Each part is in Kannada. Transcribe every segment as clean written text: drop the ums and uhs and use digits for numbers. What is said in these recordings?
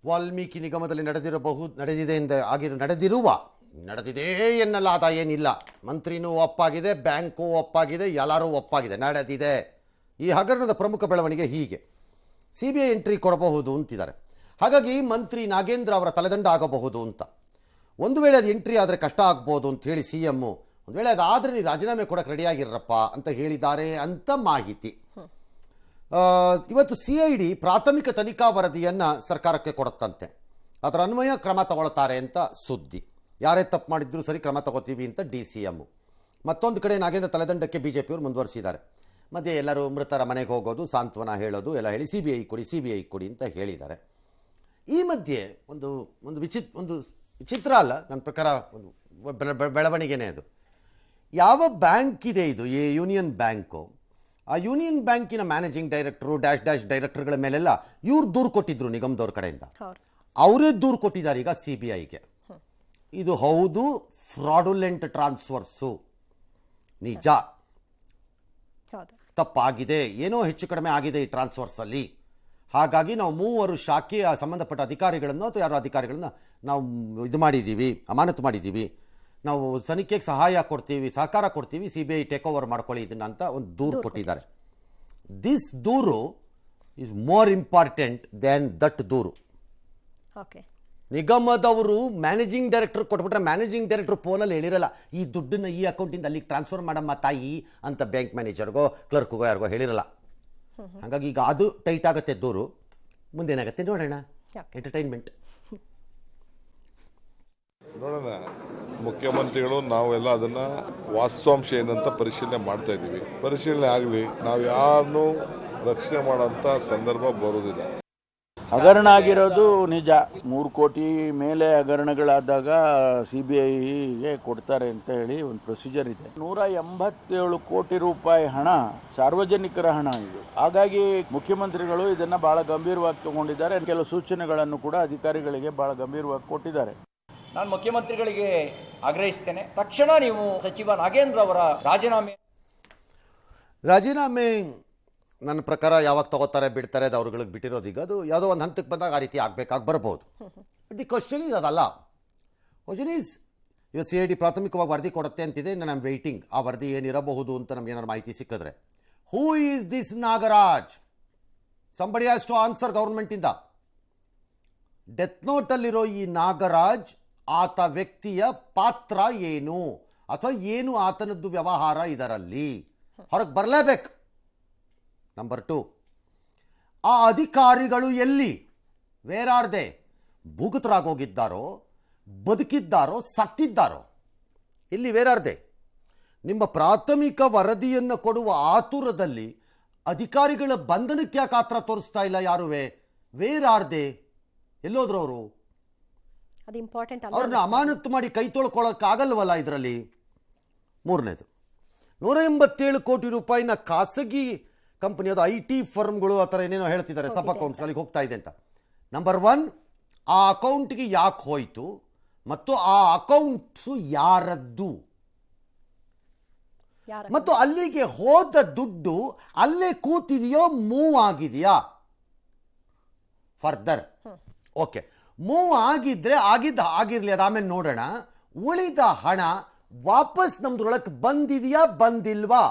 ವಾಲ್ಮೀಕಿ ನಿಗಮದಲ್ಲಿ ನಡೆದಿದೆ ಎನ್ನಲಾದ ಏನಿಲ್ಲ. ಮಂತ್ರಿನೂ ಒಪ್ಪಾಗಿದೆ, ಬ್ಯಾಂಕು ಒಪ್ಪಾಗಿದೆ, ಎಲ್ಲರೂ ಒಪ್ಪಾಗಿದೆ, ನಡೆದಿದೆ. ಈ ಹಗರಣದ ಪ್ರಮುಖ ಬೆಳವಣಿಗೆ ಹೀಗೆ. CBI ಎಂಟ್ರಿ ಕೊಡಬಹುದು ಅಂತಿದ್ದಾರೆ. ಹಾಗಾಗಿ ಮಂತ್ರಿ ನಾಗೇಂದ್ರ ಅವರ ತಲೆದಂಡ ಆಗಬಹುದು ಅಂತ. ಒಂದು ವೇಳೆ ಅದು ಎಂಟ್ರಿ ಆದರೆ ಕಷ್ಟ ಆಗ್ಬೋದು ಅಂತ ಹೇಳಿ CM ಒಂದು ವೇಳೆ ಅದಾದರೆ ನೀವು ರಾಜೀನಾಮೆ ಕೊಡೋಕೆ ರೆಡಿಯಾಗಿರಪ್ಪ ಅಂತ ಹೇಳಿದ್ದಾರೆ ಅಂತ ಮಾಹಿತಿ. ಇವತ್ತು CID ಪ್ರಾಥಮಿಕ ತನಿಖಾ ವರದಿಯನ್ನು ಸರ್ಕಾರಕ್ಕೆ ಕೊಡುತ್ತಂತೆ. ಅದರ ಅನ್ವಯ ಕ್ರಮ ತಗೊಳ್ತಾರೆ ಅಂತ ಸುದ್ದಿ. ಯಾರೇ ತಪ್ಪು ಮಾಡಿದ್ರು ಸರಿ ಕ್ರಮ ತಗೋತೀವಿ ಅಂತ DCM. ಮತ್ತೊಂದು ಕಡೆ ನಾಗೇಂದ್ರ ತಲೆದಂಡಕ್ಕೆ BJPಯವರು ಮುಂದುವರಿಸಿದ್ದಾರೆ. ಮಧ್ಯೆ ಎಲ್ಲರೂ ಮೃತರ ಮನೆಗೆ ಹೋಗೋದು, ಸಾಂತ್ವನ ಹೇಳೋದು ಎಲ್ಲ ಹೇಳಿ CBI ಕೊಡಿ ಅಂತ ಹೇಳಿದ್ದಾರೆ. ಈ ಮಧ್ಯೆ ಒಂದು ವಿಚಿತ್ರ ಅಲ್ಲ, ನನ್ನ ಪ್ರಕಾರ ಒಂದು ಬೆಳವಣಿಗೆನೇ ಅದು. ಯಾವ ಬ್ಯಾಂಕ್ ಇದೆ ಇದು, ಯೂನಿಯನ್ ಬ್ಯಾಂಕು. ಆ ಯೂನಿಯನ್ ಬ್ಯಾಂಕಿನ ಮ್ಯಾನೇಜಿಂಗ್ ಡೈರೆಕ್ಟರು ಡ್ಯಾಶ್ ಡೈರೆಕ್ಟರ್ಗಳ ಮೇಲೆಲ್ಲ ಇವ್ರು ದೂರು ಕೊಟ್ಟಿದ್ರು ನಿಗಮದವ್ರ ಕಡೆಯಿಂದ. ಅವರೇ ದೂರು ಕೊಟ್ಟಿದ್ದಾರೆ ಈಗ CBIಗೆ. ಇದು ಹೌದು ಫ್ರಾಡುಲೆಂಟ್ ಟ್ರಾನ್ಸ್ಫರ್ಸು, ನಿಜ ತಪ್ಪಾಗಿದೆ, ಏನೋ ಹೆಚ್ಚು ಕಡಿಮೆ ಆಗಿದೆ ಈ ಟ್ರಾನ್ಸ್ಫರ್ಸಲ್ಲಿ. ಹಾಗಾಗಿ ನಾವು 3 ಶಾಖೆಯ ಸಂಬಂಧಪಟ್ಟ ಅಧಿಕಾರಿಗಳನ್ನು ಅಥವಾ ಯಾರೋ ಅಧಿಕಾರಿಗಳನ್ನ ನಾವು ಅಮಾನತು ಮಾಡಿದ್ದೀವಿ, ನಾವು ತನಿಖೆಗೆ ಸಹಕಾರ ಕೊಡ್ತೀವಿ, CBI ಟೇಕ್ ಓವರ್ ಮಾಡ್ಕೊಳ್ಳಿ ಇದನ್ನ ಅಂತ ಒಂದು ದೂರು ಕೊಟ್ಟಿದ್ದಾರೆ. ದಿಸ್ ದೂರು is more important than that ದೂರು. ನಿಗಮದವರು ಮ್ಯಾನೇಜಿಂಗ್ ಡೈರೆಕ್ಟರ್ ಕೊಟ್ಬಿಟ್ರೆ ಮ್ಯಾನೇಜಿಂಗ್ ಡೈರೆಕ್ಟರ್ ಫೋನಲ್ಲಿ ಹೇಳಿರಲ್ಲ, ಈ ದುಡ್ಡನ್ನು ಈ ಅಕೌಂಟಿಂದ ಅಲ್ಲಿಗೆ ಟ್ರಾನ್ಸ್ಫರ್ ಮಾಡಮ್ಮ ತಾಯಿ ಅಂತ ಬ್ಯಾಂಕ್ ಮ್ಯಾನೇಜರ್ಗೋ ಕ್ಲರ್ಕ್ಗೋ ಯಾರಿಗೋ ಹೇಳಿರಲ್ಲ. ಹಾಗಾಗಿ ಈಗ ಅದು ಟೈಟ್ ಆಗುತ್ತೆ ದೂರು. ಮುಂದೇನಾಗುತ್ತೆ ನೋಡೋಣ. ಎಂಟರ್ಟೈನ್ಮೆಂಟ್ ನೋಡೋಣ. ಮುಖ್ಯಮಂತ್ರಿಗಳು ನಾವೆಲ್ಲ ಅದನ್ನ ವಾಸ್ತವಾಂಶ ಏನಂತ ಪರಿಶೀಲನೆ ಮಾಡ್ತಾ ಇದ್ದೀವಿ. ಪರಿಶೀಲನೆ ಆಗಲಿ, ನಾವು ಯಾರನ್ನೂ ರಕ್ಷಣೆ ಮಾಡೋಂಥ ಸಂದರ್ಭ ಬರೋದಿಲ್ಲ. ಹಗರಣ ಆಗಿರೋದು ನಿಜ. 3 ಕೋಟಿ ಮೇಲೆ ಹಗರಣಗಳಾದಾಗ CBIಗೆ ಕೊಡ್ತಾರೆ ಅಂತ ಹೇಳಿ ಒಂದು ಪ್ರೊಸೀಜರ್ ಇದೆ. 187 ಕೋಟಿ ರೂಪಾಯಿ ಹಣ ಸಾರ್ವಜನಿಕರ ಹಣ ಇದು. ಹಾಗಾಗಿ ಮುಖ್ಯಮಂತ್ರಿಗಳು ಇದನ್ನ ಬಹಳ ಗಂಭೀರವಾಗಿ ತಗೊಂಡಿದ್ದಾರೆ. ಕೆಲವು ಸೂಚನೆಗಳನ್ನು ಕೂಡ ಅಧಿಕಾರಿಗಳಿಗೆ ಬಹಳ ಗಂಭೀರವಾಗಿ ಕೊಟ್ಟಿದ್ದಾರೆ. ನಾನು ಮುಖ್ಯಮಂತ್ರಿಗಳಿಗೆ ಆಗ್ರಹಿಸ್ತೇನೆ, ತಕ್ಷಣ ನೀವು ಸಚಿವ ನಾಗೇಂದ್ರ ಅವರ ರಾಜೀನಾಮೆ ನನ್ನ ಪ್ರಕಾರ ಯಾವಾಗ ತಗೋತಾರೆ ಬಿಡ್ತಾರೆ ಅದು ಅವ್ರುಗಳಿಗೆ ಬಿಟ್ಟಿರೋದು. ಈಗ ಅದು ಯಾವುದೋ ಒಂದು ಹಂತಕ್ಕೆ ಬಂದಾಗ ಆ ರೀತಿ ಆಗಬೇಕಾಗಿ ಬರ್ಬೋದು. ಬಟ್ ದಿ ಕ್ವಶನ್ ಈಸ್ ಅದಲ್ಲ. ಕ್ವಶನ್ ಈಸ್ ಇವತ್ತು CID ಪ್ರಾಥಮಿಕವಾಗಿ ವರದಿ ಕೊಡುತ್ತೆ ಅಂತಿದೆ. ನಾನು ವೆಯ್ಟಿಂಗ್ ಆ ವರದಿ ಏನಿರಬಹುದು ಅಂತ ನಮ್ಗೆ ಏನಾದ್ರು ಮಾಹಿತಿ ಸಿಕ್ಕಿದ್ರೆ. Who is this Nagaraj? Somebody has to answer ಗೌರ್ಮೆಂಟಿಂದ. ಡೆತ್ ನೋಟಲ್ಲಿರೋ ಈ ನಾಗರಾಜ್, ಆತ ವ್ಯಕ್ತಿಯ ಪಾತ್ರ ಏನು ಅಥವಾ ಏನು ಆತನದ್ದು ವ್ಯವಹಾರ ಇದರಲ್ಲಿ ಹೊರಗೆ ಬರಲೇಬೇಕು. ನಂಬರ್ 2, ಆ ಅಧಿಕಾರಿಗಳು ಎಲ್ಲಿ? Where are they? ಭೂಗತರಾಗೋಗಿದ್ದಾರೋ, ಬದುಕಿದ್ದಾರೋ, ಸತ್ತಿದ್ದಾರೋ? ಎಲ್ಲಿ? Where are they? ನಿಮ್ಮ ಪ್ರಾಥಮಿಕ ವರದಿಯನ್ನು ಕೊಡುವ ಆತುರದಲ್ಲಿ ಅಧಿಕಾರಿಗಳ ಬಂಧನಕ್ಕೆ ಯಾಕೆ ಆತರ ತೋರಿಸ್ತಾ ಇಲ್ಲ ಯಾರುವೆ? Where are they? ಎಲ್ಲೋದ್ರು ಅವರು? ಅವ್ರನ್ನ ಅಮಾನತು ಮಾಡಿ ಕೈ ತೊಳ್ಕೊಳ್ಳೋಕ್ಕಾಗಲ್ವಲ್ಲ ಇದರಲ್ಲಿ? 3ನೇದು, 187 ಕೋಟಿ ರೂಪಾಯಿನ ಖಾಸಗಿ ಕಂಪನಿ, ಅದು IT ಫರ್ಮ್ಗಳು ಆ ಥರ ಏನೇನೋ ಹೇಳ್ತಿದ್ದಾರೆ, ಸಬ್ ಅಕೌಂಟ್ಸ್ ಅಲ್ಲಿಗೆ ಹೋಗ್ತಾ ಇದೆ ಅಂತ. ನಂಬರ್ 1, ಆ ಅಕೌಂಟ್ಗೆ ಯಾಕೆ ಹೋಯಿತು ಮತ್ತು ಆ ಅಕೌಂಟ್ಸು ಯಾರದ್ದು ಮತ್ತು ಅಲ್ಲಿಗೆ ಹೋದ ದುಡ್ಡು ಅಲ್ಲೇ ಕೂತಿದೆಯೋ ಮೂವ್ ಆಗಿದೆಯಾ? ಫರ್ದರ್ ಓಕೆ, ಮೂವ್ ಆಗಿದ್ರೆ ಆಗಿರ್ಲಿ, ಅದಾಮೇಲೆ ನೋಡೋಣ. ಉಳಿದ ಹಣ ವಾಪಸ್ ನಮ್ದ್ರೊಳಕ್ಕೆ ಬಂದಿದೆಯಾ ಬಂದಿಲ್ವಾ?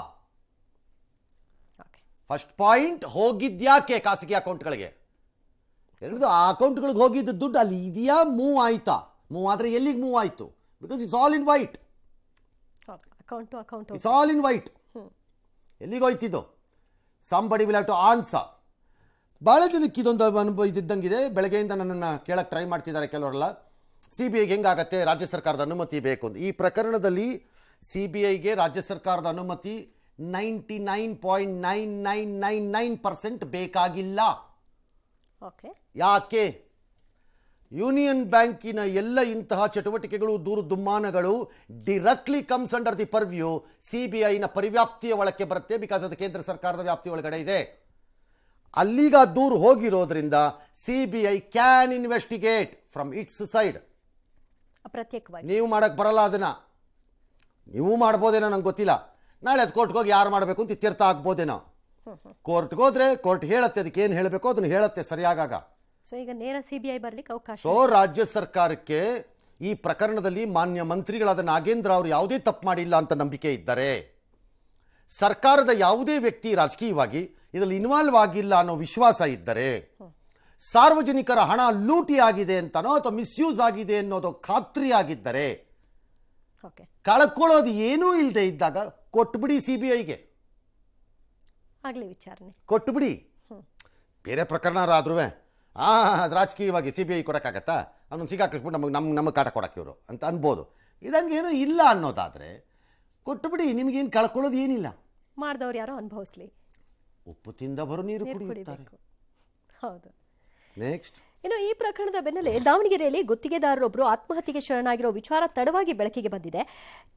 ಫಸ್ಟ್ ಪಾಯಿಂಟ್, ಹೋಗಿದ್ಯಾಕೆ ಖಾಸಗಿ ಅಕೌಂಟ್ಗಳಿಗೆ? ಎರಡು, ಆ ಅಕೌಂಟ್ಗಳಿಗೆ ಹೋಗಿದ್ದ ದುಡ್ಡು ಅಲ್ಲಿ ಇದೆಯಾ, ಮೂವ್ ಆಯ್ತಾ? ಮೂವ್ ಆದರೆ ಎಲ್ಲಿಗೆ ಮೂವ್ ಆಯಿತು? Because it's all in white. It's all in white. ಎಲ್ಲಿಗೆ ಹೋಯ್ತಿದ್ದು? Somebody will have to answer. ಭಾಳ ಜನಕ್ಕೆ ಇದೊಂದು ಅನುಭವ ಇದ್ದಂಗಿದೆ. ಬೆಳಗ್ಗೆಯಿಂದ ನನ್ನನ್ನು ಕೇಳಕ್ಕೆ ಟ್ರೈ ಮಾಡ್ತಿದ್ದಾರೆ ಕೆಲವರೆಲ್ಲ. CBIಗೆ ಹೆಂಗಾಗತ್ತೆ, ರಾಜ್ಯ ಸರ್ಕಾರದ ಅನುಮತಿ ಬೇಕು ಅಂತ. ಈ ಪ್ರಕರಣದಲ್ಲಿ CBIಗೆ ರಾಜ್ಯ ಸರ್ಕಾರದ ಅನುಮತಿ 99.9999% ಬೇಕಾಗಿಲ್ಲ. ಯಾಕೆ? ಯೂನಿಯನ್ ಬ್ಯಾಂಕಿನ ಎಲ್ಲ ಇಂತಹ ಚಟುವಟಿಕೆಗಳು, ದೂರು ದುಮ್ಮಾನಗಳು directly comes under the purview. CBIನ ಪರಿವ್ಯಾಪ್ತಿಯ ಒಳಕ್ಕೆ ಬರುತ್ತೆ. ಬಿಕಾಸ್ ಅದು ಕೇಂದ್ರ ಸರ್ಕಾರದ ವ್ಯಾಪ್ತಿ ಒಳಗಡೆ ಇದೆ. ಅಲ್ಲಿಗ ದೂರು ಹೋಗಿರೋದ್ರಿಂದ CBI can investigate from its side. ನೀವು ಮಾಡಕ್ಕೆ ಬರಲ್ಲ ಅದನ್ನ. ನೀವು ಮಾಡ್ಬೋದೇನೋ, ನಂಗೆ ಗೊತ್ತಿಲ್ಲ. ನಾಳೆ ಅದು ಕೋರ್ಟ್ಗೆ ಹೋಗಿ ಯಾರು ಮಾಡಬೇಕು ಅಂತ ಇತ್ಯರ್ಥ ಆಗ್ಬೋದೇನೋ. ಕೋರ್ಟ್ಗೆ ಹೋದ್ರೆ ಕೋರ್ಟ್ ಹೇಳುತ್ತೆ, ಅದಕ್ಕೆ ಏನು ಹೇಳಬೇಕು ಅದನ್ನು ಹೇಳುತ್ತೆ ಸರಿಯಾಗಾಗ. ಸೊ ಈಗ ನೇರ CBI ಬರ್ಲಿಕ್ಕೆ ಅವಕಾಶ ಸೊ ರಾಜ್ಯ ಸರ್ಕಾರಕ್ಕೆ ಈ ಪ್ರಕರಣದಲ್ಲಿ ಮಾನ್ಯ ಮಂತ್ರಿಗಳಾದ ನಾಗೇಂದ್ರ ಅವರು ಯಾವುದೇ ತಪ್ಪು ಮಾಡಿಲ್ಲ ಅಂತ ನಂಬಿಕೆ ಇದ್ದರೆ, ಸರ್ಕಾರದ ಯಾವುದೇ ವ್ಯಕ್ತಿ ರಾಜಕೀಯವಾಗಿ ಇದರಲ್ಲಿ ಇನ್ವಾಲ್ವ್ ಆಗಿಲ್ಲ ಅನ್ನೋ ವಿಶ್ವಾಸ ಇದ್ದರೆ, ಸಾರ್ವಜನಿಕರ ಹಣ ಲೂಟಿ ಆಗಿದೆ ಅಂತನೋ ಅಥವಾ ಮಿಸ್ಯೂಸ್ ಆಗಿದೆ ಅನ್ನೋದು ಖಾತ್ರಿ ಆಗಿದ್ದರೆ, ಓಕೆ ಕಳ್ಕೊಳ್ಳೋದು ಏನೂ ಇಲ್ಲದೆ ಇದ್ದಾಗ ಕೊಟ್ಬಿಡಿ CBIಗೆ, ಆಗ್ಲಿ ವಿಚಾರಣೆ ಕೊಟ್ಬಿಡಿ. ಬೇರೆ ಪ್ರಕರಣರಾದ್ರೂ ಅದು ರಾಜಕೀಯವಾಗಿ CBI ಕೊಡೋಕ್ಕಾಗತ್ತಾ, ಅವನು ಸಿಗಾಕಿಸ್ಬಿಟ್ಟು ನಮಗೆ ಕಾಟ ಕೊಡಕ್ಕೆ ಇವರು ಅಂತ ಅನ್ಬೋದು. ಇದಂಗೇನೂ ಇಲ್ಲ ಅನ್ನೋದಾದರೆ ಕೊಟ್ಬಿಡಿ, ನಿಮಗೇನು ಕಳ್ಕೊಳ್ಳೋದು ಏನಿಲ್ಲ. ಮಾಡಿದವ್ರು ಯಾರೋ ಅನುಭವಿಸ್ಲಿ, ಉಪ್ಪು ತಿಂದ ಬರೋ ನೀರು ಕುಡಿಯುತ್ತಾರೆ. ಕುಡಿಬೇಕು. ಹೌದು. ನೆಕ್ಸ್ಟ್, ಇನ್ನು ಈ ಪ್ರಕರಣದ ಬೆನ್ನಲ್ಲೇ ದಾವಣಗೆರೆಯಲ್ಲಿ ಗುತ್ತಿಗೆದಾರರೊಬ್ಬರು ಆತ್ಮಹತ್ಯೆಗೆ ಶರಣಾಗಿರೋ ವಿಚಾರ ತಡವಾಗಿ ಬೆಳಕಿಗೆ ಬಂದಿದೆ.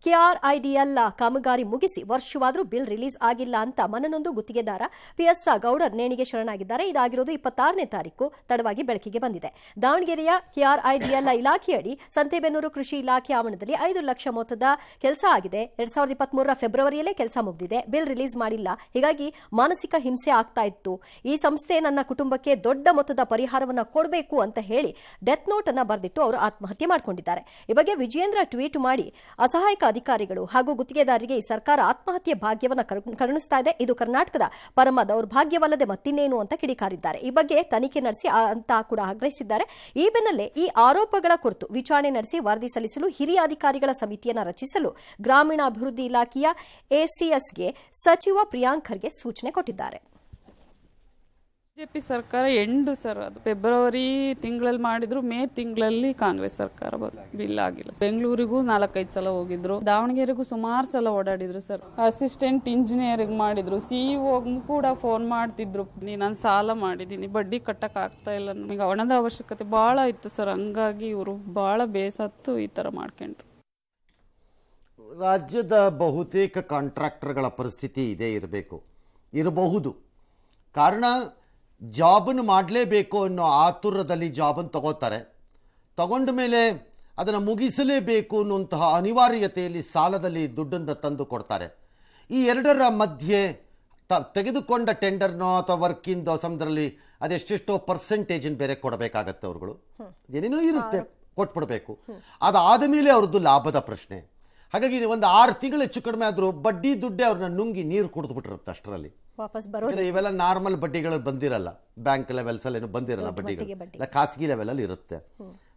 KRIDL ಕಾಮಗಾರಿ ಮುಗಿಸಿ ವರ್ಷವಾದರೂ ಬಿಲ್ ರಿಲೀಸ್ ಆಗಿಲ್ಲ ಅಂತ ಮನನೊಂದು ಗುತ್ತಿಗೆದಾರ PS ಗೌಡರ್ ನೇಣಿಗೆ ಶರಣಾಗಿದ್ದಾರೆ. ಇದಾಗಿರೋದು 26ನೇ ತಾರೀಕು ತಡವಾಗಿ ಬೆಳಕಿಗೆ ಬಂದಿದೆ. ದಾವಣಗೆರೆಯ KRIDL ಇಲಾಖೆಯಡಿ ಸಂತೆಬೆನ್ನೂರು ಕೃಷಿ ಇಲಾಖೆ ಆವರಣದಲ್ಲಿ 5 ಲಕ್ಷ ಮೊತ್ತದ ಕೆಲಸ ಆಗಿದೆ. 2023 ಫೆಬ್ರವರಿಯಲ್ಲೇ ಕೆಲಸ ಮುಗಿದಿದೆ. ಬಿಲ್ ರಿಲೀಸ್ ಮಾಡಿಲ್ಲ. ಹೀಗಾಗಿ ಮಾನಸಿಕ ಹಿಂಸೆ ಆಗ್ತಾ ಇತ್ತು. ಈ ಸಂಸ್ಥೆ ನನ್ನ ಕುಟುಂಬಕ್ಕೆ ದೊಡ್ಡ ಮೊತ್ತದ ಪರಿಹಾರವನ್ನು ಕೊಡಬೇಕು ಅಂತ ಹೇಳಿ ಡೆತ್ ನೋಟ್ ಅನ್ನ ಬರೆದಿಟ್ಟು ಅವರು ಆತ್ಮಹತ್ಯೆ ಮಾಡಿಕೊಂಡಿದ್ದಾರೆ. ಈ ಬಗ್ಗೆ ವಿಜಯೇಂದ್ರ ಟ್ವೀಟ್ ಮಾಡಿ ಅಸಹಾಯಕ ಅಧಿಕಾರಿಗಳು ಹಾಗೂ ಗುತ್ತಿಗೆದಾರರಿಗೆ ಈ ಸರ್ಕಾರ ಆತ್ಮಹತ್ಯೆ ಭಾಗ್ಯವನ್ನು ಕರುಣಿಸ್ತಾ ಇದೆ, ಇದು ಕರ್ನಾಟಕದ ಪರಮ ದೌರ್ಭಾಗ್ಯವಲ್ಲದೆ ಮತ್ತಿನ್ನೇನು ಅಂತ ಕಿಡಿಕಾರಿದ್ದಾರೆ. ಈ ಬಗ್ಗೆ ತನಿಖೆ ನಡೆಸಿ ಅಂತ ಕೂಡ ಆಗ್ರಹಿಸಿದ್ದಾರೆ. ಈ ಬೆನ್ನಲ್ಲೇ ಈ ಆರೋಪಗಳ ಕುರಿತು ವಿಚಾರಣೆ ನಡೆಸಿ ವರದಿ ಸಲ್ಲಿಸಲು ಹಿರಿಯ ಅಧಿಕಾರಿಗಳ ಸಮಿತಿಯನ್ನು ರಚಿಸಲು ಗ್ರಾಮೀಣಾಭಿವೃದ್ಧಿ ಇಲಾಖೆಯ ACSಗೆ ಸಚಿವ ಪ್ರಿಯಾಂಕ್ ಖರ್ಗೆ ಸೂಚನೆ ಕೊಟ್ಟಿದ್ದಾರೆ. ಬಿಜೆಪಿ ಸರ್ಕಾರ ಎಂಡು ಸರ್, ಅದು ಫೆಬ್ರವರಿ ತಿಂಗಳಲ್ಲಿ ಮಾಡಿದ್ರು, ಮೇ ತಿಂಗಳಲ್ಲಿ ಕಾಂಗ್ರೆಸ್ ಸರ್ಕಾರ ಬಿಲ್ ಆಗಿಲ್ಲ. ಬೆಂಗಳೂರಿಗೂ 4-5 ಸಲ ಹೋಗಿದ್ರು, ದಾವಣಗೆರೆಗೂ ಸುಮಾರು ಸಲ ಓಡಾಡಿದ್ರು ಸರ್. ಅಸಿಸ್ಟೆಂಟ್ ಇಂಜಿನಿಯರಿಂಗ್ ಮಾಡಿದ್ರು, CEO ಕೂಡ ಫೋನ್ ಮಾಡ್ತಿದ್ರು, ನಾನು ಸಾಲ ಮಾಡಿದ್ದೀನಿ, ಬಡ್ಡಿ ಕಟ್ಟಕ್ ಆಗ್ತಾ ಇಲ್ಲ, ನಮಗೆ ಹಣದ ಅವಶ್ಯಕತೆ ಬಹಳ ಇತ್ತು ಸರ್. ಹಂಗಾಗಿ ಇವರು ಬಹಳ ಬೇಸತ್ತು ಈ ತರ ಮಾಡ್ಕೊಂಡ್ರು. ರಾಜ್ಯದ ಬಹುತೇಕ ಕಾಂಟ್ರಾಕ್ಟರ್ಗಳ ಪರಿಸ್ಥಿತಿ ಇದೇ ಇರಬಹುದು. ಕಾರಣ ಜಾಬನ್ನು ಮಾಡಲೇಬೇಕು ಅನ್ನೋ ಆತುರದಲ್ಲಿ ಜಾಬನ್ನು ತಗೋತಾರೆ. ತಗೊಂಡ ಮೇಲೆ ಅದನ್ನು ಮುಗಿಸಲೇಬೇಕು ಅನ್ನುವಂತಹ ಅನಿವಾರ್ಯತೆಯಲ್ಲಿ ಸಾಲದಲ್ಲಿ ದುಡ್ಡನ್ನು ತಂದು ಕೊಡ್ತಾರೆ. ಈ ಎರಡರ ಮಧ್ಯೆ ತೆಗೆದುಕೊಂಡ ಟೆಂಡರ್ನೋ ಅಥವಾ ವರ್ಕಿಂದೋ ಸಮಯದಲ್ಲಿ ಅದೆಷ್ಟೆಷ್ಟೋ ಪರ್ಸೆಂಟೇಜನ್ನು ಬೇರೆ ಕೊಡಬೇಕಾಗತ್ತೆ. ಅವ್ರುಗಳು ಏನೇನೋ ಇರುತ್ತೆ, ಕೊಟ್ಬಿಡ್ಬೇಕು. ಅದಾದ ಮೇಲೆ ಅವ್ರದ್ದು ಲಾಭದ ಪ್ರಶ್ನೆ. ಹಾಗಾಗಿ ಒಂದು 6 ತಿಂಗಳು ಹೆಚ್ಚು ಕಡಿಮೆ ಆದರೂ ಬಡ್ಡಿ ದುಡ್ಡೇ ಅವ್ರನ್ನ ನುಂಗಿ ನೀರು ಕುಡಿದ್ಬಿಟ್ಟಿರುತ್ತೆ. ಅಷ್ಟರಲ್ಲಿ ವಾಪಸ್ ಬರೋದು ಇವೆಲ್ಲ ನಾರ್ಮಲ್ ಬಡ್ಡಿಗಳು ಬಂದಿರಲ್ಲ, ಬ್ಯಾಂಕ್ ಲೆವೆಲ್ಸಲ್ಲಿ ಏನು ಬಂದಿರಲ್ಲ ಬಡ್ಡಿಗಳು, ಇಲ್ಲ ಖಾಸಗಿ ಲೆವೆಲಲ್ಲಿ ಇರುತ್ತೆ.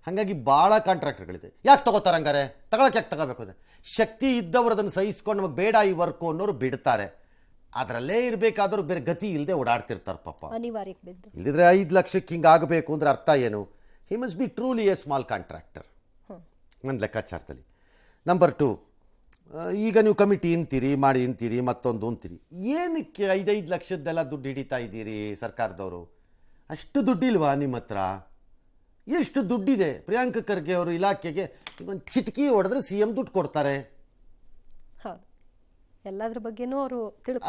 ಹಾಗಾಗಿ ಭಾಳ ಕಾಂಟ್ರಾಕ್ಟರ್ಗಳಿದೆ. ಯಾಕೆ ತಗೋತಾರೆ ಹಂಗಾರೆ? ತಗೊಳಕ್ಕೆ ಯಾಕೆ ತಗೋಬೇಕು? ಅಂದರೆ ಶಕ್ತಿ ಇದ್ದವರು ಅದನ್ನು ಸಹಿಸ್ಕೊಂಡು ನಮಗೆ ಬೇಡ ಈ ವರ್ಕು ಅನ್ನೋರು ಬಿಡ್ತಾರೆ. ಅದರಲ್ಲೇ ಇರಬೇಕಾದ್ರೂ ಬೇರೆ ಗತಿ ಇಲ್ಲದೆ ಓಡಾಡ್ತಿರ್ತಾರೆ ಪಾಪ. ಅನಿವಾರ್ಯಕ್ಕೆ ಬಿದ್ದು ಇಲ್ಲದಿದ್ರೆ 5 ಲಕ್ಷಕ್ಕೆ ಹಿಂಗೆ ಆಗಬೇಕು ಅಂದರೆ ಅರ್ಥ ಏನು? He must be truly A small contractor ನನ್ನ ಲೆಕ್ಕಾಚಾರದಲ್ಲಿ. ನಂಬರ್ 2, ಈಗ ನೀವು ಕಮಿಟಿ ಇಂತೀರಿ ಮತ್ತೊಂದು ಅಂತೀರಿ. ಏನಕ್ಕೆ 5 ಲಕ್ಷದ್ದೆಲ್ಲ ದುಡ್ಡು ಹಿಡಿತಾ ಇದ್ದೀರಿ ಸರ್ಕಾರದವರು? ಅಷ್ಟು ದುಡ್ಡಿಲ್ವಾ ನಿಮ್ಮ ಹತ್ರ? ಎಷ್ಟು ದುಡ್ಡಿದೆ? ಪ್ರಿಯಾಂಕ್ ಖರ್ಗೆ ಅವರು ಇಲಾಖೆಗೆ ಒಂದು ಚಿಟಕಿ ಹೊಡೆದ್ರೆ CM ದುಡ್ಡು ಕೊಡ್ತಾರೆ. ಹೌದು, ಎಲ್ಲದ್ರ ಬಗ್ಗೆನೂ ಅವರು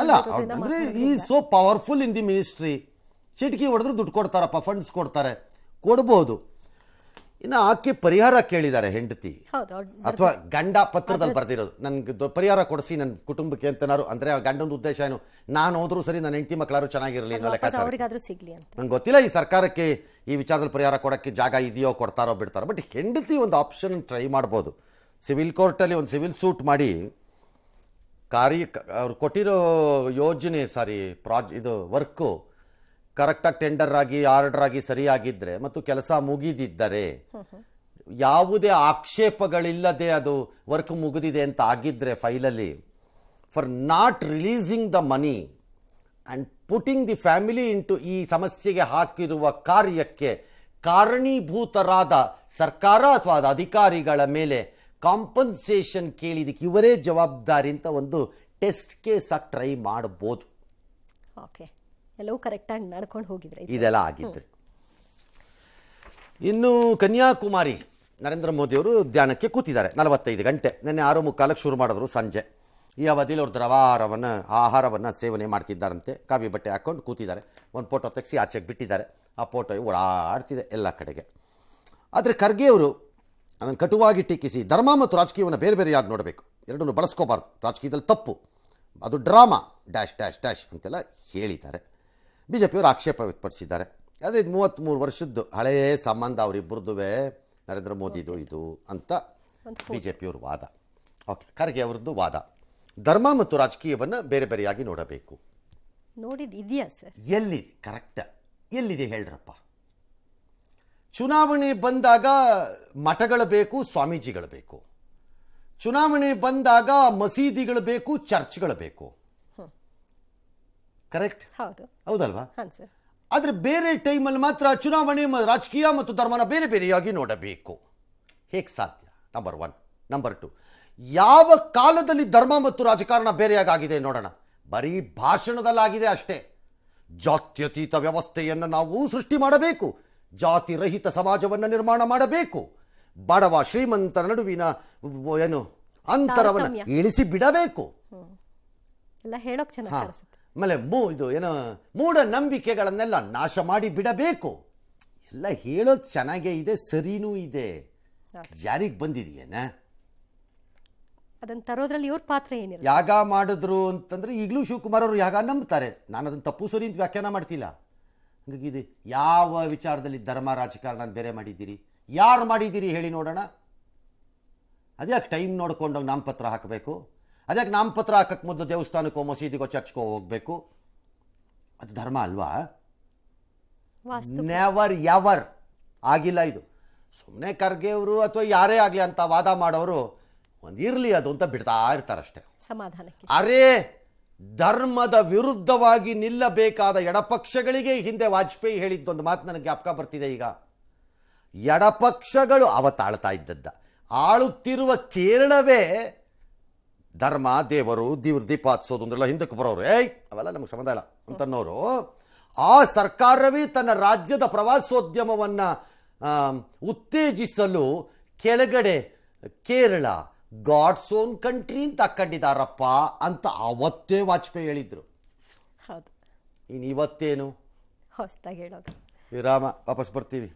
ಅಲ್ಲ ಅಂದರೆ ಈ so powerful in the ministry. ಚಿಟಕಿ ಹೊಡೆದ್ರೆ ದುಡ್ಡು ಕೊಡ್ತಾರಪ್ಪ, ಫಂಡ್ಸ್ ಕೊಡ್ತಾರೆ, ಕೊಡ್ಬೋದು. ಇನ್ನು ಆಕೆ ಪರಿಹಾರ ಕೇಳಿದ್ದಾರೆ ಹೆಂಡತಿ ಅಥವಾ ಗಂಡ ಪತ್ರದಲ್ಲಿ ಬರ್ದಿರೋದು, ನನಗೆ ಪರಿಹಾರ ಕೊಡಿಸಿ ನನ್ನ ಕುಟುಂಬಕ್ಕೆ ಅಂತನಾರು. ಅಂದರೆ ಗಂಡನ ಉದ್ದೇಶ ಏನು? ನಾನು ಹೋದ್ರೂ ಸರಿ, ನನ್ನ ಹೆಂಡತಿ ಮಕ್ಕಳಾರು ಚೆನ್ನಾಗಿರಲಿ ಅನ್ನೋ ಲೆಕ್ಕಾಚಾರ. ಸಿಗ್ಲಿ ಅಂತ ನಂಗೆ ಗೊತ್ತಿಲ್ಲ ಈ ಸರ್ಕಾರಕ್ಕೆ ಈ ವಿಚಾರದಲ್ಲಿ ಪರಿಹಾರ ಕೊಡೋಕ್ಕೆ ಜಾಗ ಇದೆಯೋ, ಕೊಡ್ತಾರೋ ಬಿಡ್ತಾರೋ. ಬಟ್ ಹೆಂಡತಿ ಒಂದು ಆಪ್ಷನ್ ಟ್ರೈ ಮಾಡ್ಬೋದು. ಸಿವಿಲ್ ಕೋರ್ಟಲ್ಲಿ ಒಂದು ಸಿವಿಲ್ ಸೂಟ್ ಮಾಡಿ ಅವ್ರು ಕೊಟ್ಟಿರೋ ಯೋಜನೆ ಇದು ವರ್ಕು ಕರೆಕ್ಟಾಗಿ ಟೆಂಡರ್ ಆಗಿ ಆರ್ಡರ್ ಆಗಿ ಸರಿಯಾಗಿದ್ದರೆ ಮತ್ತು ಕೆಲಸ ಮುಗಿದಿದ್ದರೆ, ಯಾವುದೇ ಆಕ್ಷೇಪಗಳಿಲ್ಲದೆ ಅದು ವರ್ಕ್ ಮುಗಿದಿದೆ ಅಂತ ಆಗಿದ್ದರೆ ಫೈಲಲ್ಲಿ, for not releasing the money and putting the family into ಈ ಸಮಸ್ಯೆಗೆ ಹಾಕಿರುವ ಕಾರ್ಯಕ್ಕೆ ಕಾರಣೀಭೂತರಾದ ಸರ್ಕಾರ ಅಥವಾ ಅದು ಅಧಿಕಾರಿಗಳ ಮೇಲೆ ಕಾಂಪನ್ಸೇಷನ್ ಕೇಳಿದಕ್ಕೆ ಇವರೇ ಜವಾಬ್ದಾರಿ ಅಂತ ಒಂದು ಟೆಸ್ಟ್ ಕೇಸ್ ಆಗಿ ಟ್ರೈ ಮಾಡ್ಬೋದು. ಓಕೆ, ಎಲ್ಲವೂ ಕರೆಕ್ಟಾಗಿ ನಡ್ಕೊಂಡು ಹೋಗಿದ್ರೆ ಇದೆಲ್ಲ ಆಗಿದ್ರೆ. ಇನ್ನು ಕನ್ಯಾಕುಮಾರಿ ನರೇಂದ್ರ ಮೋದಿಯವರು ಧ್ಯಾನಕ್ಕೆ ಕೂತಿದ್ದಾರೆ 45 ಗಂಟೆ. ನಿನ್ನೆ 6:45 ಶುರು ಮಾಡಿದ್ರು ಸಂಜೆ. ಈ ಅವಧಿಯಲ್ಲಿ ಅವರು ಆಹಾರವನ್ನು ಸೇವನೆ ಮಾಡ್ತಿದ್ದಾರಂತೆ. ಕಾವಿ ಬಟ್ಟೆ ಹಾಕ್ಕೊಂಡು ಕೂತಿದ್ದಾರೆ. ಒಂದು ಫೋಟೋ ತೆಗೆಸಿ ಆಚೆಗೆ ಬಿಟ್ಟಿದ್ದಾರೆ. ಆ ಫೋಟೋ ಓಡಾಡ್ತಿದೆ ಎಲ್ಲ ಕಡೆಗೆ. ಆದರೆ ಖರ್ಗೆ ಅವರು ಅದನ್ನು ಕಟುವಾಗಿ ಟೀಕಿಸಿ ಧರ್ಮ ಮತ್ತು ರಾಜಕೀಯವನ್ನು ಬೇರೆ ಬೇರೆಯಾಗಿ ನೋಡಬೇಕು, ಎರಡನ್ನೂ ಬಳಸ್ಕೋಬಾರ್ದು, ರಾಜಕೀಯದಲ್ಲಿ ತಪ್ಪು, ಅದು ಡ್ರಾಮಾ ಡ್ಯಾಶ್ ಡ್ಯಾಶ್ ಡ್ಯಾಶ್ ಅಂತೆಲ್ಲ ಹೇಳಿದ್ದಾರೆ. BJP ಅವರು ಆಕ್ಷೇಪ ವ್ಯಕ್ತಪಡಿಸಿದ್ದಾರೆ. ಅದೇ 33 ವರ್ಷದ್ದು ಹಳೆಯ ಸಂಬಂಧ ಅವರಿಬ್ಬರದುವೆ, ನರೇಂದ್ರ ಮೋದಿದು ಇದು ಅಂತ ಬಿ ಜೆ ಪಿಯವ್ರ ವಾದ. ಓಕೆ, ಖರ್ಗೆ ಅವರದ್ದು ವಾದ ಧರ್ಮ ಮತ್ತು ರಾಜಕೀಯವನ್ನು ಬೇರೆ ಬೇರೆಯಾಗಿ ನೋಡಬೇಕು. ಇದೆಯಾ ಸರ್? ಎಲ್ಲಿದೆ ಕರೆಕ್ಟ್, ಎಲ್ಲಿದೆ ಹೇಳ್ರಪ್ಪ? ಚುನಾವಣೆ ಬಂದಾಗ ಮಠಗಳು ಬೇಕು, ಸ್ವಾಮೀಜಿಗಳು ಬೇಕು. ಚುನಾವಣೆ ಬಂದಾಗ ಮಸೀದಿಗಳು ಬೇಕು, ಚರ್ಚ್ಗಳು ಬೇಕು. ಕರೆಕ್ಟ್? ಹೌದಲ್ವಾ? ಆದರೆ ಬೇರೆ ಟೈಮಲ್ಲಿ ಮಾತ್ರ ಚುನಾವಣೆ ರಾಜಕೀಯ ಮತ್ತು ಧರ್ಮನ ಬೇರೆ ಬೇರೆಯಾಗಿ ನೋಡಬೇಕು. ಹೇಗೆ ಸಾಧ್ಯ? ನಂಬರ್ 1. ನಂಬರ್ 2, ಯಾವ ಕಾಲದಲ್ಲಿ ಧರ್ಮ ಮತ್ತು ರಾಜಕಾರಣ ಬೇರೆಯಾಗಿದೆ ನೋಡೋಣ. ಬರೀ ಭಾಷಣದಲ್ಲಾಗಿದೆ ಅಷ್ಟೇ. ಜಾತ್ಯತೀತ ವ್ಯವಸ್ಥೆಯನ್ನು ನಾವು ಸೃಷ್ಟಿ ಮಾಡಬೇಕು, ಜಾತಿ ರಹಿತ ಸಮಾಜವನ್ನು ನಿರ್ಮಾಣ ಮಾಡಬೇಕು, ಬಡವ ಶ್ರೀಮಂತರ ನಡುವಿನ ಏನು ಅಂತರವನ್ನು ಇಳಿಸಿ ಬಿಡಬೇಕು. ಆಮೇಲೆ ಇದು ಏನೋ ಮೂಢನಂಬಿಕೆಗಳನ್ನೆಲ್ಲ ನಾಶ ಮಾಡಿ ಬಿಡಬೇಕು. ಎಲ್ಲ ಹೇಳೋದು ಚೆನ್ನಾಗೇ ಇದೆ, ಸರಿನೂ ಇದೆ. ಜಾರಿಗೆ ಬಂದಿದೆಯೇನ? ಅದನ್ನು ತರೋದ್ರಲ್ಲಿ ಇವ್ರ ಪಾತ್ರ ಏನಿಲ್ಲ. ಯಾಗ ಮಾಡಿದ್ರು ಅಂತಂದ್ರೆ ಈಗಲೂ ಶಿವಕುಮಾರ್ ಅವರು ಯಾಗ ನಂಬ್ತಾರೆ. ನಾನು ಅದನ್ನು ತಪ್ಪು ಸರಿ ಅಂತ ವ್ಯಾಖ್ಯಾನ ಮಾಡ್ತಿಲ್ಲ. ಹಾಗಾಗಿ ಇದು ಯಾವ ವಿಚಾರದಲ್ಲಿ ಧರ್ಮ ರಾಜಕಾರಣ ಬೇರೆ ಮಾಡಿದ್ದೀರಿ? ಯಾರು ಮಾಡಿದ್ದೀರಿ ಹೇಳಿ ನೋಡೋಣ. ಅದ್ಯಾಕೆ ಟೈಮ್ ನೋಡ್ಕೊಂಡೋಗಿ ನಾಮಪತ್ರ ಹಾಕಬೇಕು? ಅದ್ಯಾಕೆ ನಾಮಪತ್ರ ಹಾಕಕ್ಕೆ ಮೊದಲು ದೇವಸ್ಥಾನಕ್ಕೋ ಮಸೀದಿಗೋ ಚರ್ಚ್ಗೋ ಹೋಗಬೇಕು? ಅದು ಧರ್ಮ ಅಲ್ವಾ? ನೆವರ್ ಎವರ್ ಆಗಿಲ್ಲ ಇದು. ಸುಮ್ಮನೆ ಖರ್ಗೆ ಅವರು ಅಥವಾ ಯಾರೇ ಆಗಲಿ ಅಂತ ವಾದ ಮಾಡೋರು ಒಂದು ಇರಲಿ ಅದು ಅಂತ ಬಿಡ್ತಾ ಇರ್ತಾರಷ್ಟೇ ಸಮಾಧಾನಕ್ಕೆ. ಅರೇ ಧರ್ಮದ ವಿರುದ್ಧವಾಗಿ ನಿಲ್ಲಬೇಕಾದ ಎಡಪಕ್ಷಗಳಿಗೆ ಹಿಂದೆ ವಾಜಪೇಯಿ ಹೇಳಿದ್ದೊಂದು ಮಾತು ನನಗೆ ಜ್ಞಾಪಕ ಬರ್ತಿದೆ. ಈಗ ಎಡಪಕ್ಷಗಳು ಅವತ್ತಾಳ್ತಾ ಇದ್ದದ್ದ, ಆಳುತ್ತಿರುವ ಕೇರಳವೇ ಧರ್ಮ ದೇವರು ದೀಪ ಹತ್ಸೋದು ಅಂದ್ರೆಲ್ಲ ಹಿಂದಕ್ಕೆ ಬರೋರು, ಅವೆಲ್ಲ ನಮಗೆ ಸಂಬಂಧ ಇಲ್ಲ ಅಂತನ್ನೋರು, ಆ ಸರ್ಕಾರವೇ ತನ್ನ ರಾಜ್ಯದ ಪ್ರವಾಸೋದ್ಯಮವನ್ನು ಉತ್ತೇಜಿಸಲು ಕೆಳಗಡೆ ಕೇರಳ ಗಾಡ್ಸ್ ಓನ್ ಕಂಟ್ರಿ ಅಂತ ಹಾಕೊಂಡಿದ್ದಾರಪ್ಪ ಅಂತ ಅವತ್ತೇ ವಾಜಪೇಯಿ ಹೇಳಿದ್ರು. ಹೌದು. ಇನ್ನು ಇವತ್ತೇನು ಹೊಸದಾಗಿ ಹೇಳೋದು. ವಿರಾಮ, ವಾಪಸ್ ಬರ್ತೀವಿ.